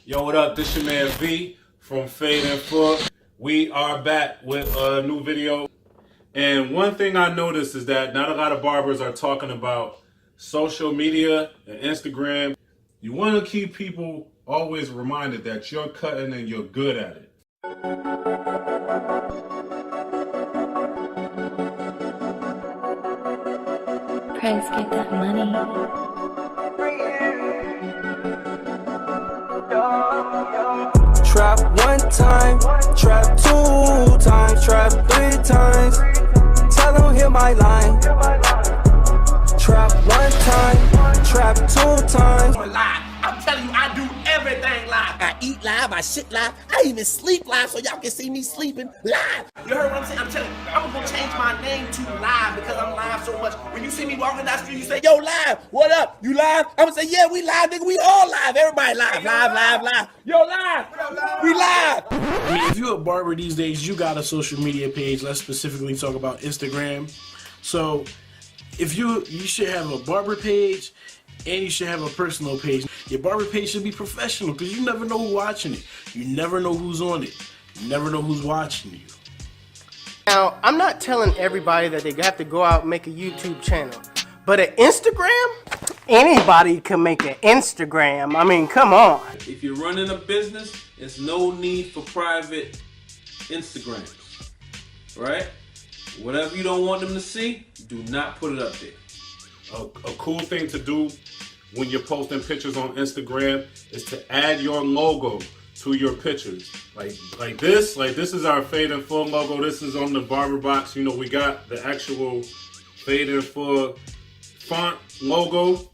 Yo, what up? This your man V from Fade and Foot. We are back with a new video. And one thing I noticed is that not a lot of barbers are talking about social media and Instagram. You want to keep people always reminded that you're cutting and you're good at it. Prince, get that money. Trap one time, trap two times, trap three times. Tell them hit my line. Trap one time, trap two times. Live. I'm telling you, I do everything live. I eat live, I shit live, I even sleep live so y'all can see me sleeping live. You heard what I'm saying? I'm telling you, I'm gonna change my name to Live because I'm live so much. When you see me walking down the street, you say, yo, Live, what up? You live? I'm gonna say, yeah, we live, nigga, we all live. Everybody live, live. Yo, Live, we live. I mean, if you're a barber these days, you got a social media page. Let's specifically talk about Instagram. So if you should have a barber page and you should have a personal page. Your barber page should be professional because you never know who's watching it. You never know who's on it. You never know who's watching you. Now, I'm not telling everybody that they have to go out and make a YouTube channel, but an Instagram, anybody can make an Instagram. I mean, come on. If you're running a business, there's no need for private Instagrams, right? Whatever you don't want them to see, do not put it up there. A cool thing to do when you're posting pictures on Instagram is to add your logo to your pictures. Like this is our Fade and Full logo. This is on the Barber Box. You know, we got the actual Fade and Full font logo.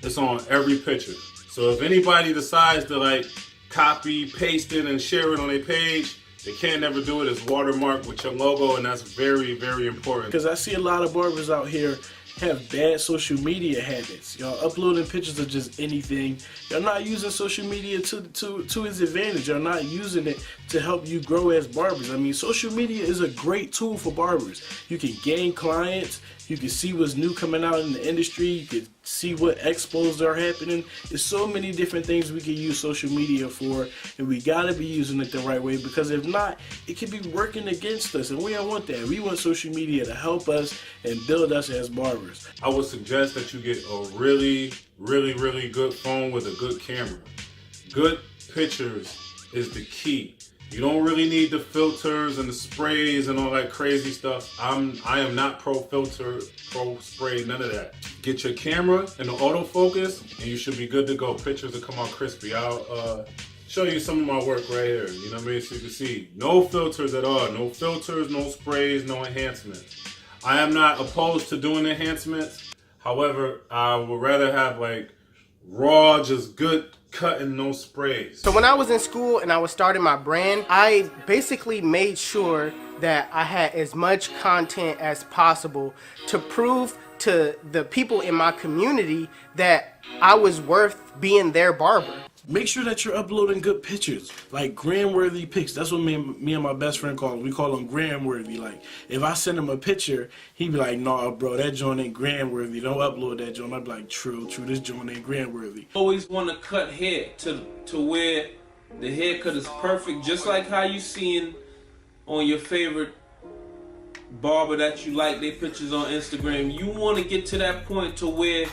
It's on every picture. So if anybody decides to like copy, paste it, and share it on their page, they can't never do it. It's watermarked with your logo, and that's very, very important. Because I see a lot of barbers out here have bad social media habits. Y'all uploading pictures of just anything. Y'all not using social media to its advantage. Y'all not using it to help you grow as barbers. I mean, social media is a great tool for barbers. You can gain clients. You can see what's new coming out in the industry. You can see what expos are happening. There's so many different things we can use social media for, and we gotta be using it the right way, because if not, it could be working against us, and we don't want that. We want social media to help us and build us as barbers. I would suggest that you get a really, really, really good phone with a good camera. Good pictures is the key. You don't really need the filters and the sprays and all that crazy stuff. I am not pro filter, pro spray, none of that. Get your camera and the autofocus and you should be good to go. Pictures will come out crispy. I'll show you some of my work right here. You know what I mean? So you can see no filters at all. No filters, no sprays, no enhancements. I am not opposed to doing enhancements. However, I would rather have like raw, just good cut and no sprays. So when I was in school and I was starting my brand, I basically made sure that I had as much content as possible to prove to the people in my community that I was worth being their barber. Make sure that you're uploading good pictures, like gram-worthy pics. That's what me and my best friend call them. We call them gram-worthy. Like, if I send him a picture, he'd be like, nah, bro, that joint ain't gram-worthy. Don't upload that joint. I'd be like, true, this joint ain't gram-worthy. Always want to cut hair to where the haircut is perfect, just like how you seeing on your favorite barber that you like their pictures on Instagram. You want to get to that point to where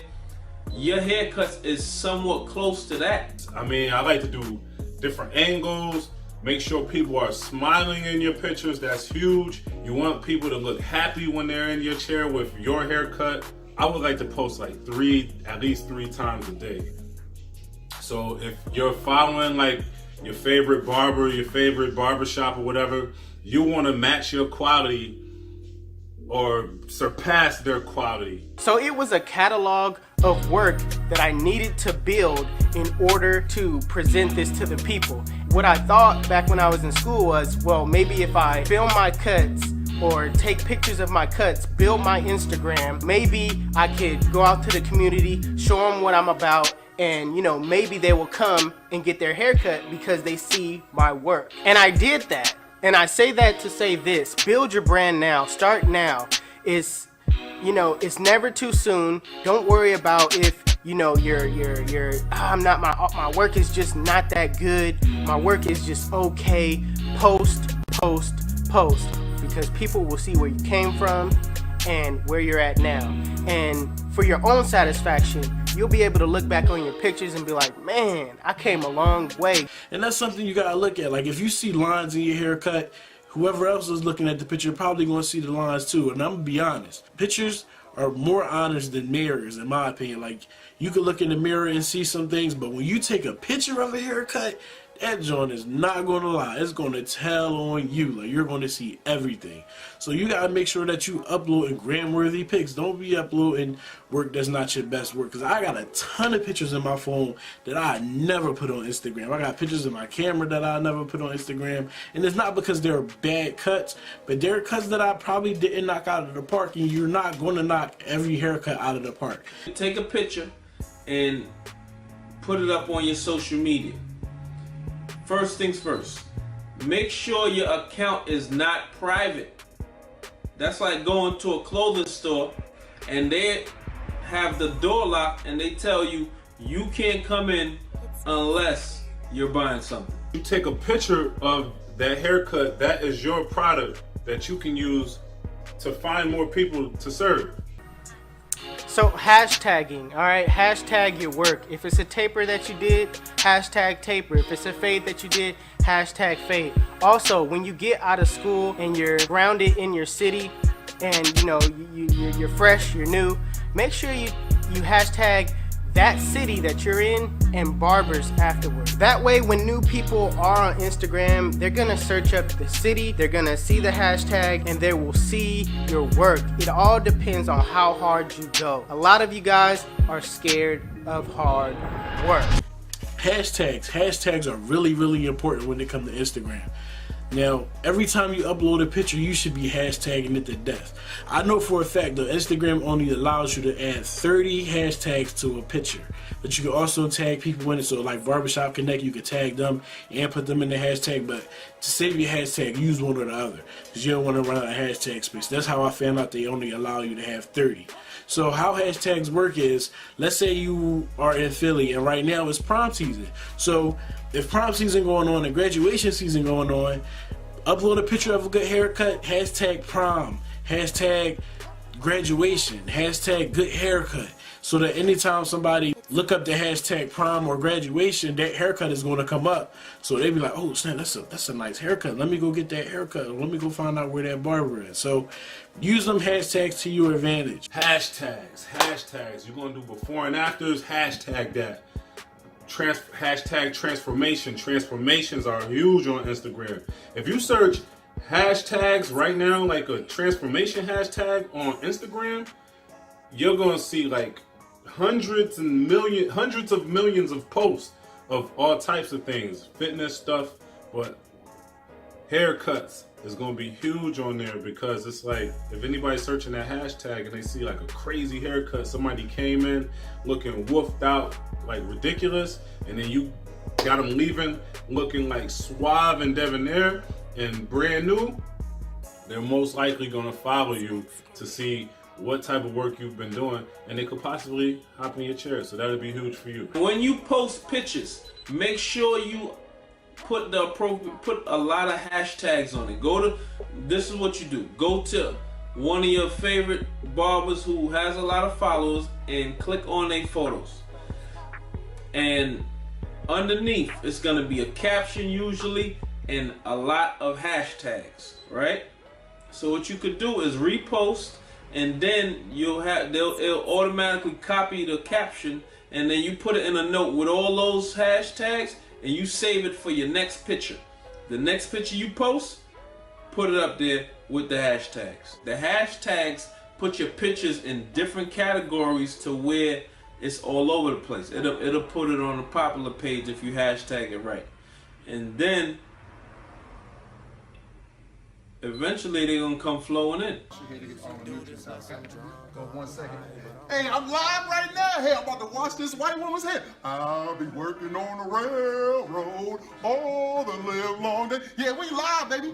your haircut is somewhat close to that. I mean, I like to do different angles, make sure people are smiling in your pictures. That's huge. You want people to look happy when they're in your chair with your haircut. I would like to post like at least three times a day. So if you're following like your favorite barber, your favorite barbershop or whatever, you want to match your quality or surpass their quality. So it was a catalog of work that I needed to build in order to present this to the people. What I thought back when I was in school was, well, maybe if I film my cuts or take pictures of my cuts, build my Instagram, maybe I could go out to the community, show them what I'm about, and you know, maybe they will come and get their haircut because they see my work. And I did that. And I say that to say this: build your brand now, start now. It's, you know, it's never too soon. Don't worry about if you know, my work is just not that good. My work is just okay. Post, because people will see where you came from and where you're at now. And for your own satisfaction, you'll be able to look back on your pictures and be like, man, I came a long way. And that's something you gotta look at. Like, if you see lines in your haircut, whoever else is looking at the picture probably gonna see the lines too. And I'm gonna be honest, pictures are more honest than mirrors, in my opinion. Like, you can look in the mirror and see some things, but when you take a picture of a haircut, that joint is not going to lie. It's going to tell on you. Like, you're going to see everything. So you got to make sure that you upload gram-worthy pics. Don't be uploading work that's not your best work. Because I got a ton of pictures in my phone that I never put on Instagram. I got pictures of my camera that I never put on Instagram. And it's not because they're bad cuts, but they're cuts that I probably didn't knock out of the park. And you're not going to knock every haircut out of the park. Take a picture and put it up on your social media. First things first, make sure your account is not private. That's like going to a clothing store and they have the door locked and they tell you you can't come in unless you're buying something. You take a picture of that haircut, that is your product that you can use to find more people to serve. So hashtagging, all right, hashtag your work. If it's a taper that you did, hashtag taper. If it's a fade that you did, hashtag fade. Also, when you get out of school and you're grounded in your city and you know you're fresh, you're new, make sure you hashtag that city that you're in and Barbers afterwards. That way, when new people are on Instagram, they're gonna search up the city, they're gonna see the hashtag, and they will see your work. It all depends on how hard you go. A lot of you guys are scared of hard work. Hashtags are really, really important when it comes to Instagram. Now, every time you upload a picture, you should be hashtagging it to death. I know for a fact that Instagram only allows you to add 30 hashtags to a picture, but you can also tag people in it. So like Barbershop Connect, you can tag them and put them in the hashtag, but to save your hashtag, use one or the other, because you don't want to run out of hashtag space. That's how I found out they only allow you to have 30. So how hashtags work is, let's say you are in Philly and right now it's prom season. So if prom season going on and graduation season going on, upload a picture of a good haircut, hashtag prom, hashtag graduation, hashtag good haircut, so that anytime somebody look up the hashtag prom or graduation, that haircut is going to come up. So they be like, oh snap, that's a nice haircut. Let me go get that haircut. Let me go find out where that barber is. So use them hashtags to your advantage. Hashtags. You're going to do before and afters, hashtag that. Hashtag transformation. Transformations are huge on Instagram. If you search hashtags right now, like a transformation hashtag on Instagram, you're gonna see like hundreds of millions of posts of all types of things, fitness stuff, but haircuts is gonna be huge on there, because it's like, if anybody's searching that hashtag and they see like a crazy haircut, somebody came in looking woofed out like ridiculous, and then you got them leaving looking like suave and debonair and brand new, they're most likely gonna follow you to see what type of work you've been doing, and they could possibly hop in your chair. So that would be huge for you. When you post pictures, make sure you put a lot of hashtags on it. This is what you do. Go to one of your favorite barbers who has a lot of followers and click on their photos. And underneath, it's gonna be a caption usually and a lot of hashtags, right? So what you could do is repost, and then it'll automatically copy the caption, and then you put it in a note with all those hashtags, and you save it for your next picture. The next picture you post, put it up there with the hashtags. The hashtags put your pictures in different categories to where it's all over the place. It'll put it on the popular page if you hashtag it right. And then eventually they're gonna come flowing in. Hey, I'm live right now. Hey, I'm about to watch this white woman's head. I'll be working on the railroad all the live long day. Yeah, we live, baby.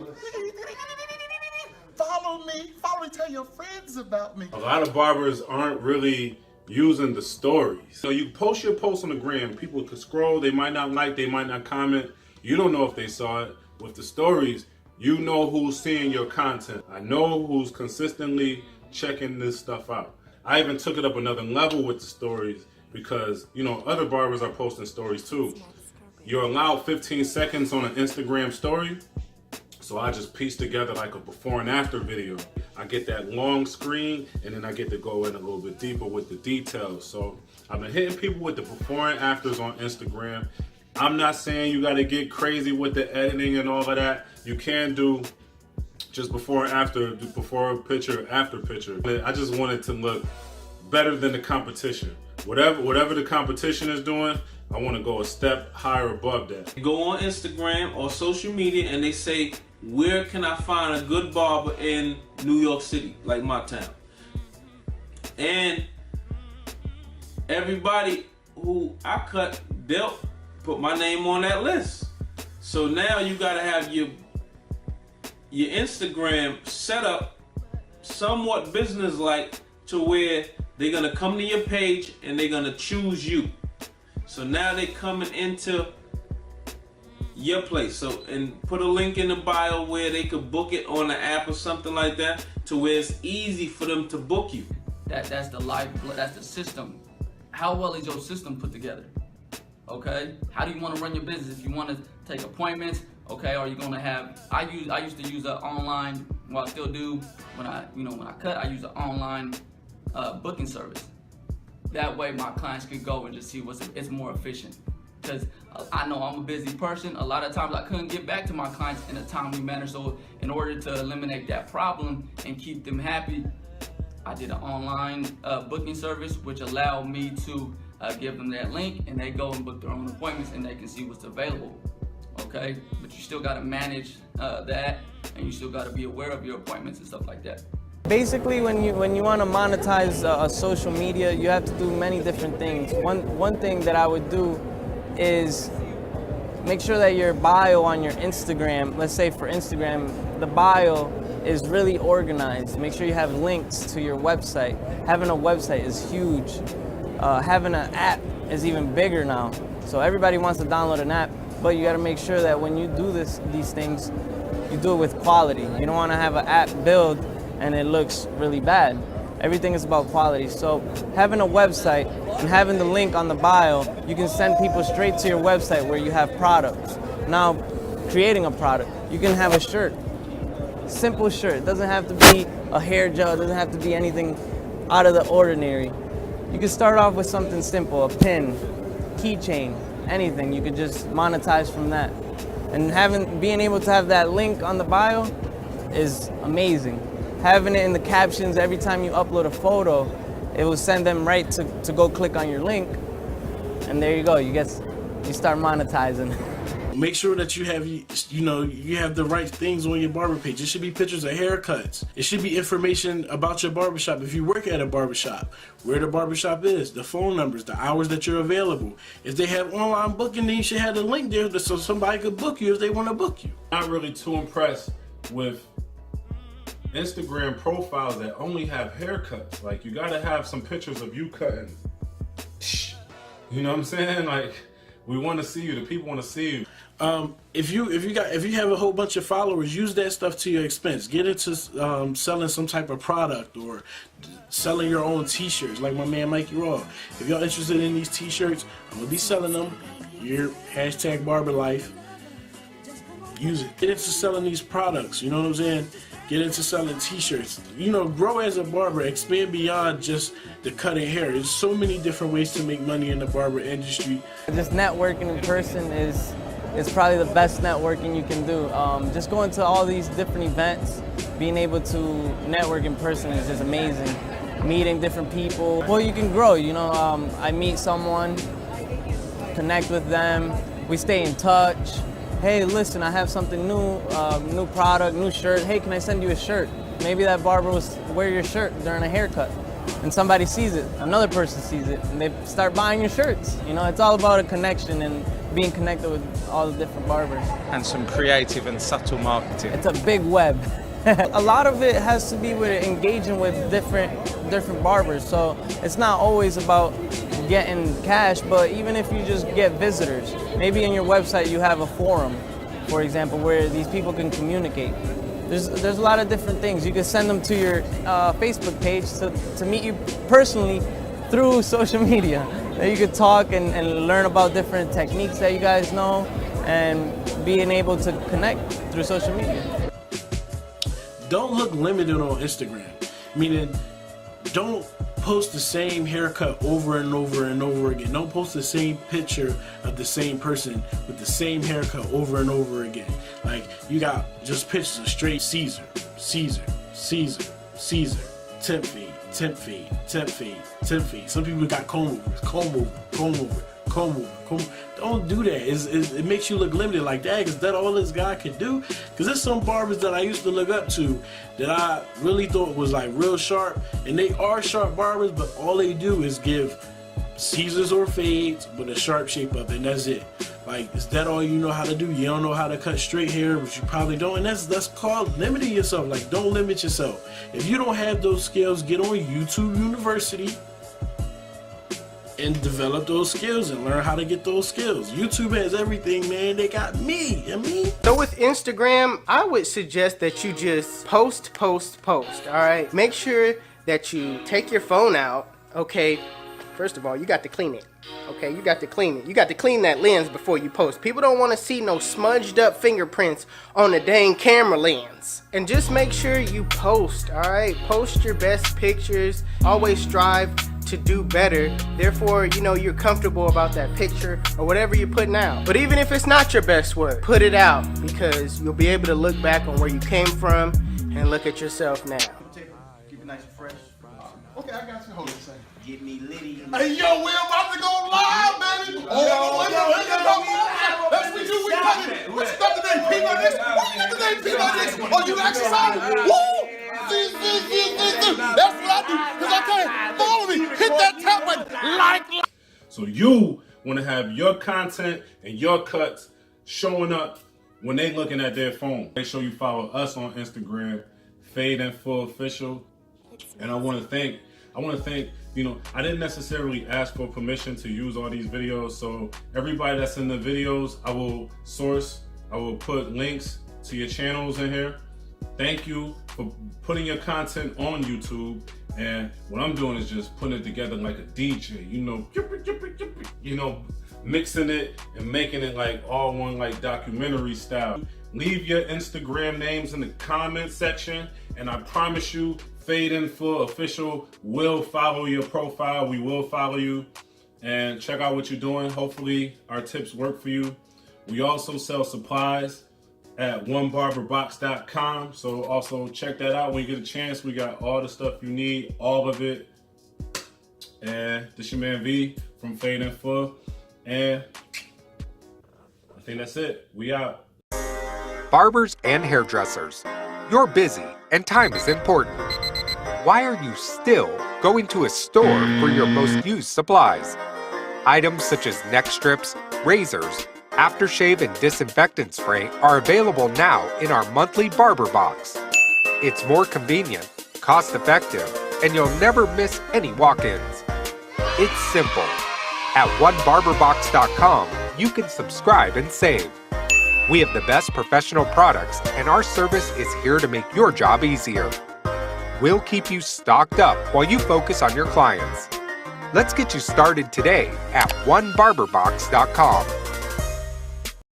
Follow me, tell your friends about me. A lot of barbers aren't really using the stories. So you post your post on the gram, people could scroll, they might not like, they might not comment. You don't know if they saw it. With the stories, you know who's seeing your content. I know who's consistently checking this stuff out. I even took it up another level with the stories because, you know, other barbers are posting stories too. You're allowed 15 seconds on an Instagram story. So I just piece together like a before and after video. I get that long screen and then I get to go in a little bit deeper with the details. So I've been hitting people with the before and afters on Instagram. I'm not saying you gotta get crazy with the editing and all of that. You can do just before and after, before picture, after picture. I just want it to look better than the competition. Whatever the competition is doing, I want to go a step higher above that. Go on Instagram or social media and they say, where can I find a good barber in New York City, like my town? And everybody who I cut, they'll put my name on that list. So now you gotta have your Instagram set up somewhat business-like to where they're gonna come to your page and they're gonna choose you. So now they're coming into your place. So, and put a link in the bio where they could book it on the app or something like that, to where it's easy for them to book you. That's the lifeblood, that's the system. How well is your system put together? Okay? How do you want to run your business? If you want to take appointments, okay, are you going to have, I used to use an online, well I still do, when I cut, I use an online booking service. That way my clients could go and just see it's more efficient. Because I know I'm a busy person. A lot of times I couldn't get back to my clients in a timely manner. So in order to eliminate that problem and keep them happy, I did an online booking service, which allowed me to give them that link and they go and book their own appointments and they can see what's available. Okay, but you still got to manage that, and you still got to be aware of your appointments and stuff like that. Basically, when you want to monetize social media, you have to do many different things. One thing that I would do is make sure that your bio on your Instagram, let's say for Instagram, the bio is really organized. Make sure you have links to your website. Having a website is huge. Having an app is even bigger now. So everybody wants to download an app, but you got to make sure that when you do these things, you do it with quality. You don't want to have an app build and it looks really bad. Everything is about quality. So having a website and having the link on the bio, you can send people straight to your website where you have products. Now, creating a product, you can have a shirt, simple shirt. It doesn't have to be a hair gel, it doesn't have to be anything out of the ordinary. You can start off with something simple, a pin, keychain, anything. You could just monetize from that. And being able to have that link on the bio is amazing. Having it in the captions every time you upload a photo, it will send them right to go click on your link, and there you go. You start monetizing. Make sure that you have the right things on your barber page. It should be pictures of haircuts. It should be information about your barbershop. If you work at a barbershop, where the barbershop is, the phone numbers, the hours that you're available. If they have online booking, then you should have the link there so somebody could book you if they want to book you. Not really too impressed with Instagram profiles that only have haircuts. Like, you gotta have some pictures of you cutting. You know what I'm saying? Like, we want to see you. The people want to see you. If you have a whole bunch of followers, use that stuff to your expense. Get into selling some type of product or selling your own T-shirts, like my man Mikey Raw. If y'all interested in these T-shirts, I'm gonna be selling them. Your #BarberLife. Use it. Get into selling these products. You know what I'm saying? Get into selling T-shirts. Grow as a barber. Expand beyond just the cutting hair. There's so many different ways to make money in the barber industry. Just networking in person is probably the best networking you can do. Just going to all these different events, being able to network in person is just amazing. Meeting different people. Well, you can grow. I meet someone, connect with them. We stay in touch. Hey, listen, I have something new, new product, new shirt. Hey, can I send you a shirt? Maybe that barber was wear your shirt during a haircut, and somebody sees it, another person sees it, and they start buying your shirts. It's all about a connection and being connected with all the different barbers. And some creative and subtle marketing. It's a big web. A lot of it has to be with engaging with different barbers. So it's not always about getting cash, but even if you just get visitors, maybe in your website you have a forum, for example, where these people can communicate. There's a lot of different things. You can send them to your Facebook page to meet you personally through social media. Then you could talk and learn about different techniques that you guys know and being able to connect through social media. Don't look limited on Instagram, meaning don't post the same haircut over and over and over again. Don't post the same picture of the same person with the same haircut over and over again. Like, you got just pictures of straight Caesar, Caesar, Caesar, Caesar, temp fade, temp fade, temp fade, temp fade. Some people got comb overs, comb over, comb over, comb over, comb over. Don't do that. It makes you look limited. Like, dang, is that all this guy could do? Because there's some barbers that I used to look up to that I really thought was like real sharp, and they are sharp barbers, but all they do is give Caesars or fades with a sharp shape up, and that's it. Like, is that all you know how to do? You don't know how to cut straight hair, but you probably don't, and that's called limiting yourself. Like, don't limit yourself. If you don't have those skills, get on YouTube University and develop those skills and learn how to get those skills. YouTube has everything, man. They got me. So with Instagram, I would suggest that you just post, all right? Make sure that you take your phone out, okay? First of all, you got to clean it, okay? You got to clean it. You got to clean that lens before you post. People don't want to see no smudged up fingerprints on the dang camera lens. And just make sure you post, all right? Post your best pictures. Always strive to do better. Therefore, you know, you're comfortable about that picture or whatever you're putting out. But even if it's not your best work, put it out, because you'll be able to look back on where you came from and look at yourself now. Keep it nice and fresh. Okay, I got you. Hold on a second. Get me litty. Hey, yo, we're about to go live, baby. Let's we do. We got it. What you got today, P like this? What you got today, P like this? Oh, you exercising? Woo! That's what I do. Because I can't follow me. Hit that tap button. Like. So you want to have your content and your cuts showing up when they looking at their phone. Make sure you follow us on Instagram, Fade and Full Official. And I want to thank, you know, I didn't necessarily ask for permission to use all these videos. So everybody that's in the videos, I will put links to your channels in here. Thank you for putting your content on YouTube. And what I'm doing is just putting it together like a DJ, you know, mixing it and making it like all one like documentary style. Leave your Instagram names in the comment section, and I promise you, Fade and Full Official will follow your profile. We will follow you and check out what you're doing. Hopefully our tips work for you. We also sell supplies at onebarberbox.com. So also check that out when you get a chance. We got all the stuff you need, all of it. And this your man V from Fade and Full. And I think that's it. We out. Barbers and hairdressers, you're busy and time is important. Why are you still going to a store for your most used supplies? Items such as neck strips, razors, aftershave, and disinfectant spray are available now in our monthly Barber Box. It's more convenient, cost-effective, and you'll never miss any walk-ins. It's simple. At onebarberbox.com, you can subscribe and save. We have the best professional products, and our service is here to make your job easier. We'll keep you stocked up while you focus on your clients. Let's get you started today at onebarberbox.com.